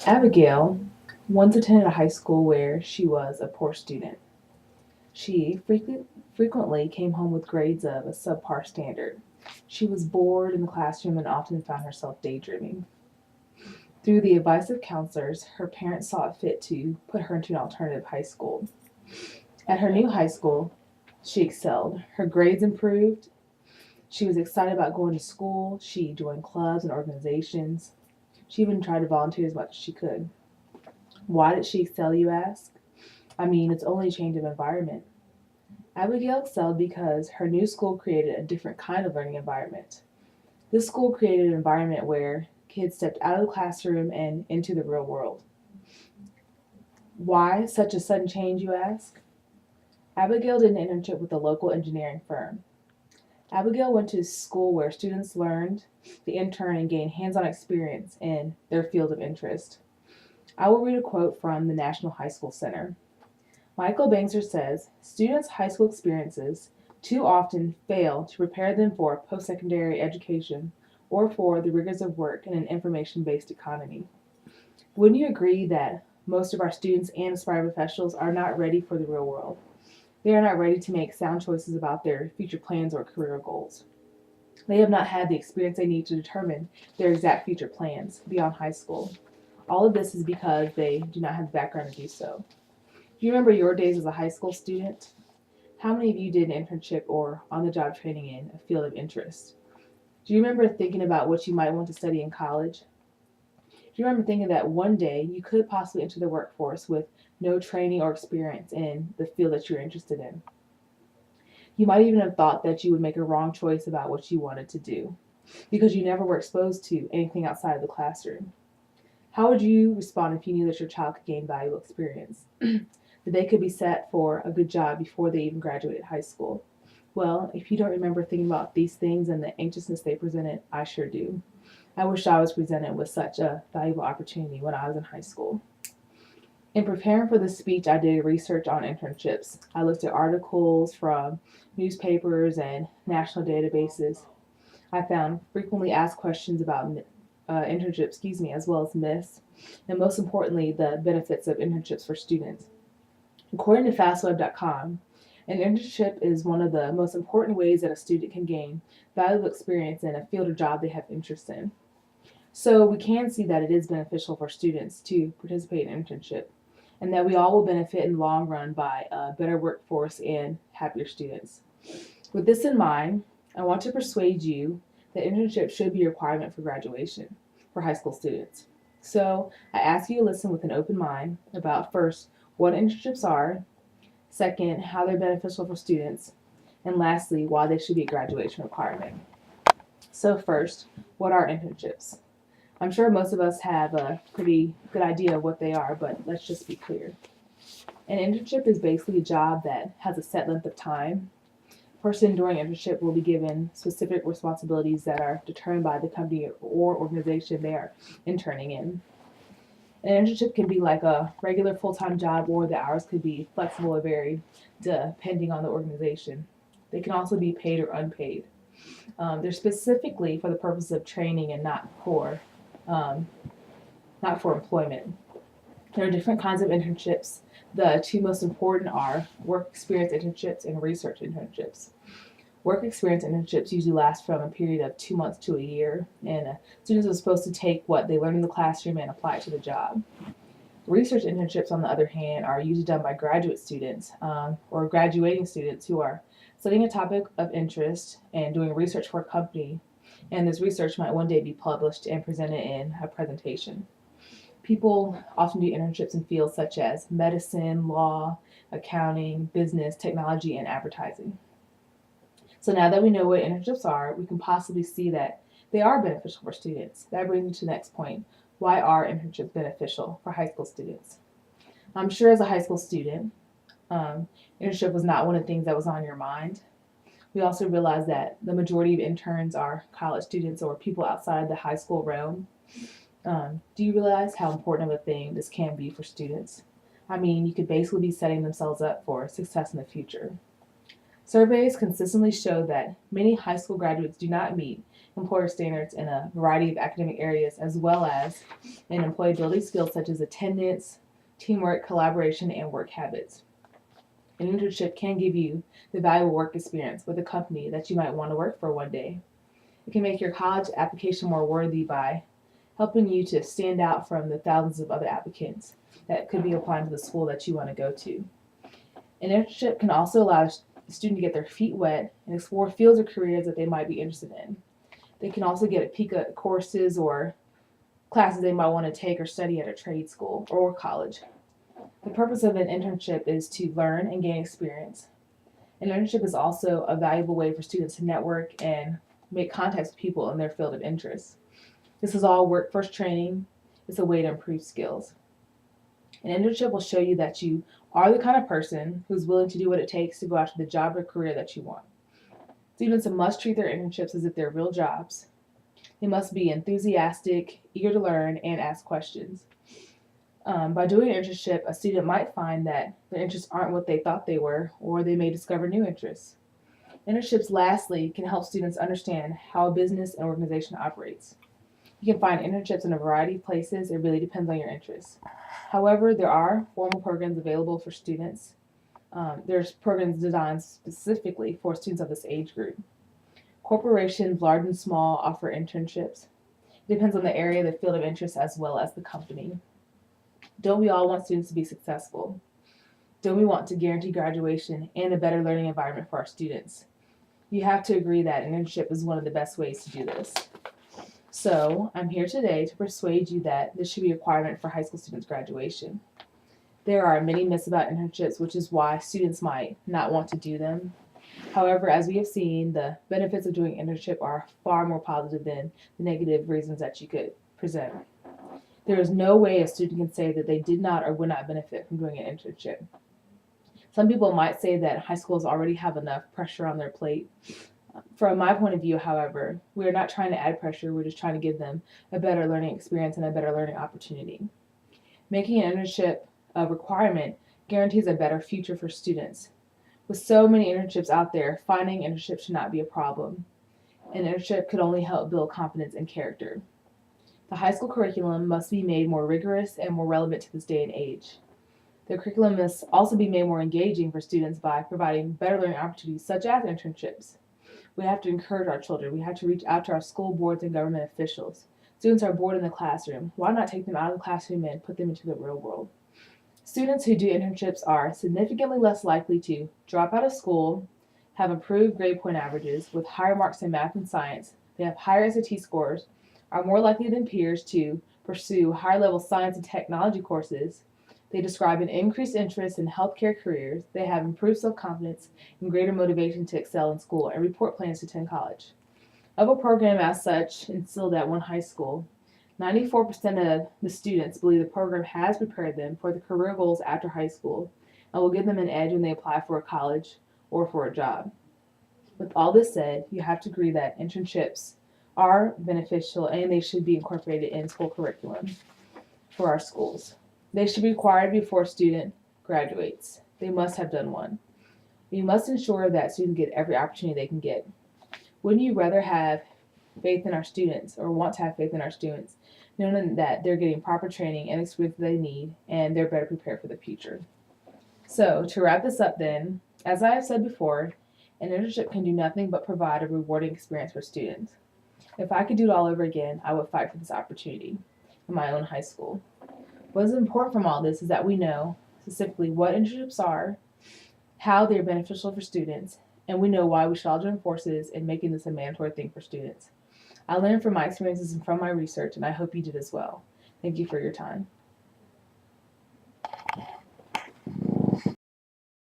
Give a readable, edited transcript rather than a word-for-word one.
Abigail once attended a high school where she was a poor student. She frequently came home with grades of a subpar standard. She was bored in the classroom and often found herself daydreaming. Through the advice of counselors, her parents saw it fit to put her into an alternative high school. At her new high school, she excelled. Her grades improved. She was excited about going to school. She joined clubs and organizations. She even tried to volunteer as much as she could. Why did she excel, you ask? I mean, it's only a change of environment. Abigail excelled because her new school created a different kind of learning environment. This school created an environment where kids stepped out of the classroom and into the real world. Why such a sudden change, you ask? Abigail did an internship with a local engineering firm. Abigail went to school where students learned to intern and gain hands on experience in their field of interest. I will read a quote from the National High School Center. Michael Bangser says students' high school experiences too often fail to prepare them for post secondary education or for the rigors of work in an information based economy. Wouldn't you agree that most of our students and aspiring professionals are not ready for the real world? They are not ready to make sound choices about their future plans or career goals. They have not had the experience they need to determine their exact future plans beyond high school. All of this is because they do not have the background to do so. Do you remember your days as a high school student? How many of you did an internship or on the job training in a field of interest? Do you remember thinking about what you might want to study in college? Do you remember thinking that one day you could possibly enter the workforce with no training or experience in the field that you're interested in? You might even have thought that you would make a wrong choice about what you wanted to do because you never were exposed to anything outside of the classroom. How would you respond if you knew that your child could gain valuable experience? That they could be set for a good job before they even graduated high school? Well, if you don't remember thinking about these things and the anxiousness they presented, I sure do. I wish I was presented with such a valuable opportunity when I was in high school. In preparing for this speech, I did research on internships. I looked at articles from newspapers and national databases. I found frequently asked questions about internships, as well as myths, and most importantly, the benefits of internships for students. According to fastweb.com, an internship is one of the most important ways that a student can gain valuable experience in a field or job they have interest in. So we can see that it is beneficial for students to participate in internship, and that we all will benefit in the long run by a better workforce and happier students. With this in mind, I want to persuade you that internships should be a requirement for graduation for high school students. So I ask you to listen with an open mind about first, what internships are, second, how they're beneficial for students, and lastly, why they should be a graduation requirement. So first, what are internships? I'm sure most of us have a pretty good idea of what they are, but let's just be clear. An internship is basically a job that has a set length of time. A person during internship will be given specific responsibilities that are determined by the company or organization they are interning in. An internship can be like a regular full-time job, or the hours could be flexible or varied depending on the organization. They can also be paid or unpaid. They're specifically for the purpose of training and um, not for employment. There are different kinds of internships. The two most important are work experience internships and research internships. Work experience internships usually last from a period of 2 months to a year, and students are supposed to take what they learn in the classroom and apply it to the job. Research internships, on the other hand, are usually done by graduate students or graduating students who are studying a topic of interest and doing research for a company, and this research might one day be published and presented in a presentation. People often do internships in fields such as medicine, law, accounting, business, technology, and advertising. So now that we know what internships are, we can possibly see that they are beneficial for students. That brings me to the next point. Why are internships beneficial for high school students? I'm sure as a high school student, internship was not one of the things that was on your mind. We also realize that the majority of interns are college students or people outside the high school realm. Do you realize how important of a thing this can be for students? I mean, you could basically be setting themselves up for success in the future. Surveys consistently show that many high school graduates do not meet employer standards in a variety of academic areas, as well as in employability skills such as attendance, teamwork, collaboration, and work habits. An internship can give you the valuable work experience with a company that you might want to work for one day. It can make your college application more worthy by helping you to stand out from the thousands of other applicants that could be applying to the school that you want to go to. An internship can also allow the student to get their feet wet and explore fields or careers that they might be interested in. They can also get a peek at courses or classes they might want to take or study at a trade school or college. The purpose of an internship is to learn and gain experience. An internship is also a valuable way for students to network and make contacts with people in their field of interest. This is all workforce training. It's a way to improve skills. An internship will show you that you are the kind of person who's willing to do what it takes to go after the job or career that you want. Students must treat their internships as if they're real jobs. They must be enthusiastic, eager to learn, and ask questions. By doing an internship, a student might find that their interests aren't what they thought they were, or they may discover new interests. Internships, lastly, can help students understand how a business and organization operates. You can find internships in a variety of places. It really depends on your interests. However, there are formal programs available for students. There's programs designed specifically for students of this age group. Corporations, large and small, offer internships. It depends on the area, the field of interest, as well as the company. Don't we all want students to be successful? Don't we want to guarantee graduation and a better learning environment for our students? You have to agree that an internship is one of the best ways to do this. So, I'm here today to persuade you that this should be a requirement for high school students' graduation. There are many myths about internships, which is why students might not want to do them. However, as we have seen, the benefits of doing an internship are far more positive than the negative reasons that you could present. There is no way a student can say that they did not or would not benefit from doing an internship. Some people might say that high schools already have enough pressure on their plate. From my point of view, however, we are not trying to add pressure, we're just trying to give them a better learning experience and a better learning opportunity. Making an internship a requirement guarantees a better future for students. With so many internships out there, finding internships should not be a problem. An internship could only help build confidence and character. The high school curriculum must be made more rigorous and more relevant to this day and age. The curriculum must also be made more engaging for students by providing better learning opportunities such as internships. We have to encourage our children. We have to reach out to our school boards and government officials. Students are bored in the classroom. Why not take them out of the classroom and put them into the real world? Students who do internships are significantly less likely to drop out of school, have improved grade point averages with higher marks in math and science. They have higher SAT scores, are more likely than peers to pursue higher level science and technology courses. They describe an increased interest in healthcare careers. They have improved self-confidence and greater motivation to excel in school and report plans to attend college. Of a program as such instilled at one high school, 94% of the students believe the program has prepared them for the career goals after high school and will give them an edge when they apply for a college or for a job. With all this said, you have to agree that internships are beneficial and they should be incorporated in school curriculum for our schools. They should be required before a student graduates. They must have done one. We must ensure that students get every opportunity they can get. Wouldn't you rather have faith in our students or want to have faith in our students, knowing that they're getting proper training and experience they need and they're better prepared for the future? So, to wrap this up then, as I have said before, an internship can do nothing but provide a rewarding experience for students. If I could do it all over again, I would fight for this opportunity in my own high school. What is important from all this is that we know specifically what internships are, how they're beneficial for students, and we know why we should all join forces in making this a mandatory thing for students. I learned from my experiences and from my research, and I hope you did as well. Thank you for your time.